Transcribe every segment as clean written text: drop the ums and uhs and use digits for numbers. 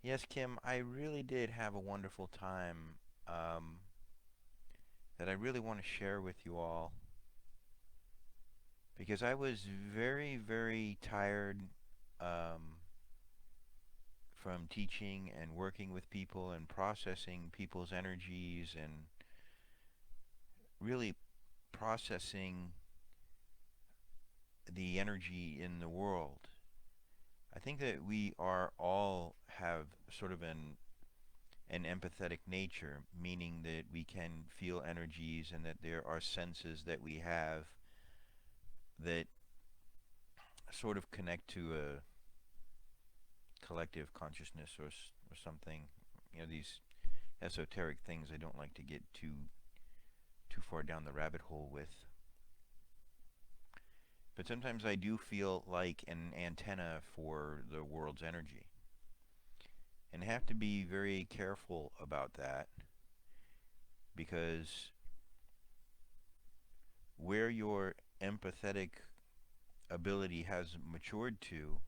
Yes, Kim, I really did have a wonderful time that I really want to share with you all because I was very, very tired um, from teaching and working with people and processing people's energies and really processing the energy in the world. I think that we are all have sort of an empathetic nature, meaning that we can feel energies and that there are senses that we have that sort of connect to a collective consciousness or something. You know, these esoteric things I don't like to get too far down the rabbit hole with. But sometimes I do feel like an antenna for the world's energy. And have to be very careful about that because where your empathetic ability has matured to,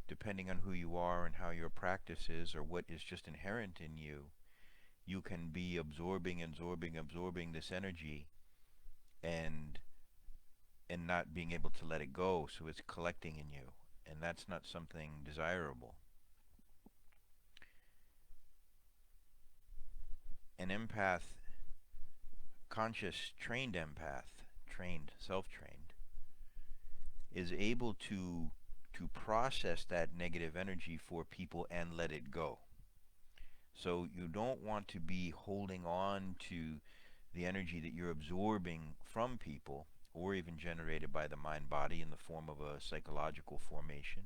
depending on who you are and how your practice is or what is just inherent in you, you can be absorbing this energy and not being able to let it go, so it's collecting in you, and that's not something desirable. An empath, conscious, trained empath, trained, self-trained, is able to process that negative energy for people and let it go. So you don't want to be holding on to the energy that you're absorbing from people or even generated by the mind body in the form of a psychological formation.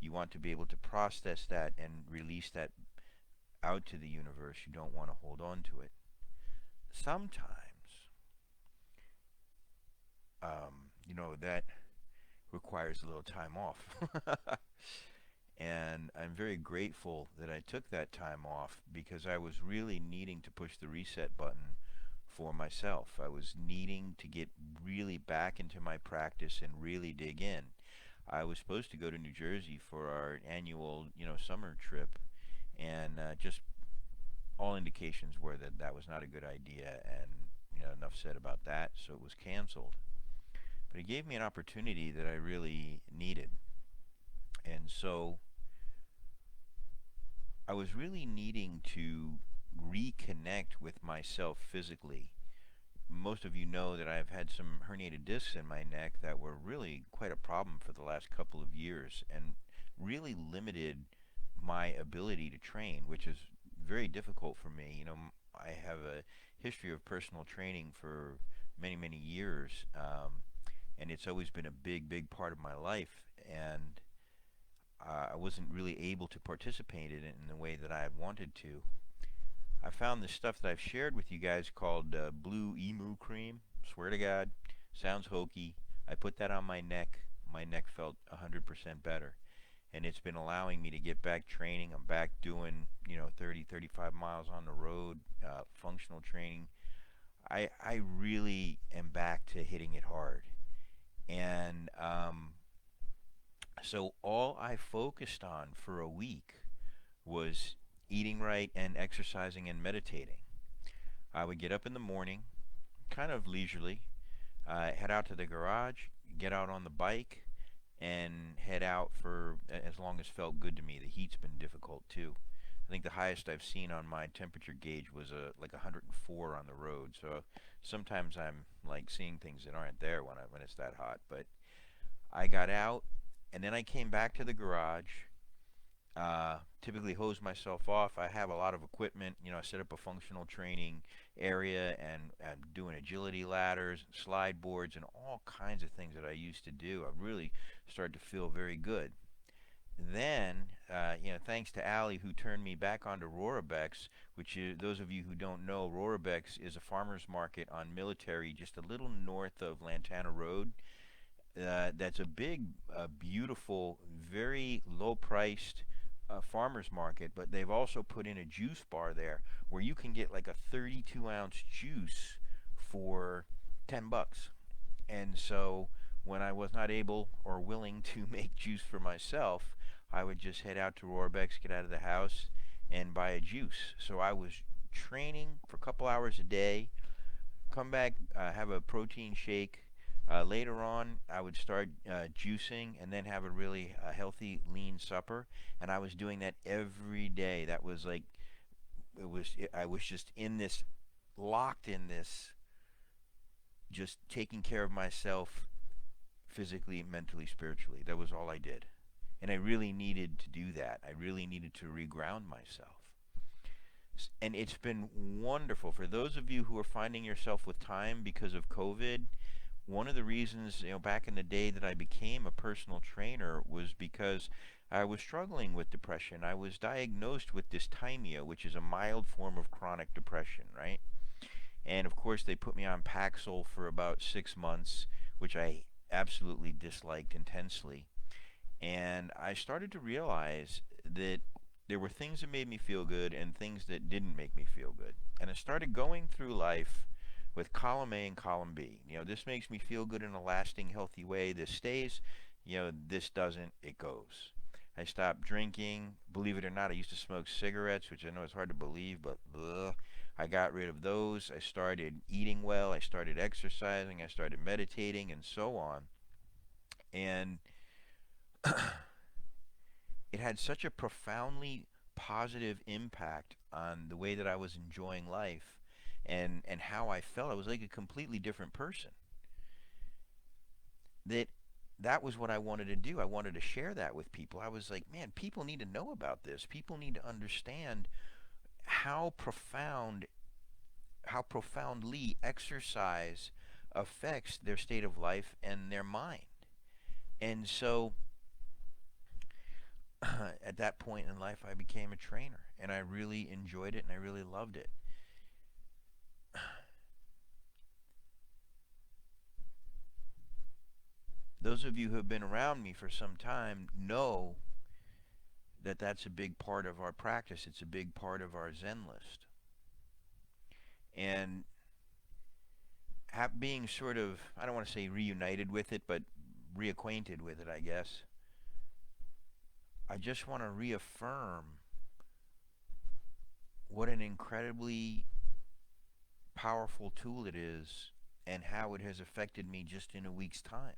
You want to be able to process that and release that out to the universe. You don't want to hold on to it. Sometimes, that requires a little time off. And I'm very grateful that I took that time off because I was really needing to push the reset button for myself. I was needing to get really back into my practice and really dig in. I was supposed to go to New Jersey for our annual, summer trip, and just all indications were that that was not a good idea, and enough said about that, so it was canceled. But it gave me an opportunity that I really needed, and so I was really needing to reconnect with myself physically. Most of you know that I've had some herniated discs in my neck that were really quite a problem for the last couple of years and really limited my ability to train, which is very difficult for me. I have a history of personal training for many, many years, and it's always been a big, big part of my life. And I wasn't really able to participate in it in the way that I had wanted to. I found this stuff that I've shared with you guys called Blue Emu Cream. Swear to God, sounds hokey. I put that on my neck. My neck felt 100% better. And it's been allowing me to get back training. I'm back doing, 30, 35 miles on the road, functional training. I really am back to hitting it hard. And so all I focused on for a week was eating right and exercising and meditating. I would get up in the morning, kind of leisurely, head out to the garage, get out on the bike, and head out for as long as felt good to me. The heat's been difficult too. I think the highest I've seen on my temperature gauge was like 104 on the road. So sometimes I'm like seeing things that aren't there when it's that hot. But I got out, and then I came back to the garage. Typically hose myself off. I have a lot of equipment. I set up a functional training area and doing agility ladders, slide boards, and all kinds of things that I used to do. I really started to feel very good. Then, thanks to Allie who turned me back onto Rorobex, which is, those of you who don't know, Rorobex is a farmer's market on Military just a little north of Lantana Road. That's a big, beautiful, very low-priced farmer's market, but they've also put in a juice bar there where you can get like a 32-ounce juice for 10 bucks. And so when I was not able or willing to make juice for myself, I would just head out to Roarbeck's, get out of the house, and buy a juice. So I was training for a couple hours a day, come back, have a protein shake. Later on, I would start juicing and then have a really healthy, lean supper. And I was doing that every day. That was like, I was just in this, locked in this, just taking care of myself physically, mentally, spiritually. That was all I did. And I really needed to do that. I really needed to reground myself. And it's been wonderful. For those of you who are finding yourself with time because of COVID, one of the reasons, back in the day that I became a personal trainer was because I was struggling with depression. I was diagnosed with dysthymia, which is a mild form of chronic depression, right? And of course, they put me on Paxil for about 6 months, which I absolutely disliked intensely. And I started to realize that there were things that made me feel good and things that didn't make me feel good. And I started going through life with column A and column B. This makes me feel good in a lasting, healthy way. This stays. This doesn't. It goes. I stopped drinking. Believe it or not, I used to smoke cigarettes, which I know is hard to believe, but I got rid of those. I started eating well. I started exercising. I started meditating, and so on. And it had such a profoundly positive impact on the way that I was enjoying life and how I felt. I was like a completely different person. That was what I wanted to do. I wanted to share that with people. I was like, man, people need to know about this. People need to understand how profoundly exercise affects their state of life and their mind. And so at that point in life, I became a trainer, and I really enjoyed it, and I really loved it. Those of you who have been around me for some time know that that's a big part of our practice. It's a big part of our Zen list. And being sort of, I don't want to say reunited with it, but reacquainted with it, I guess, I just want to reaffirm what an incredibly powerful tool it is and how it has affected me just in a week's time.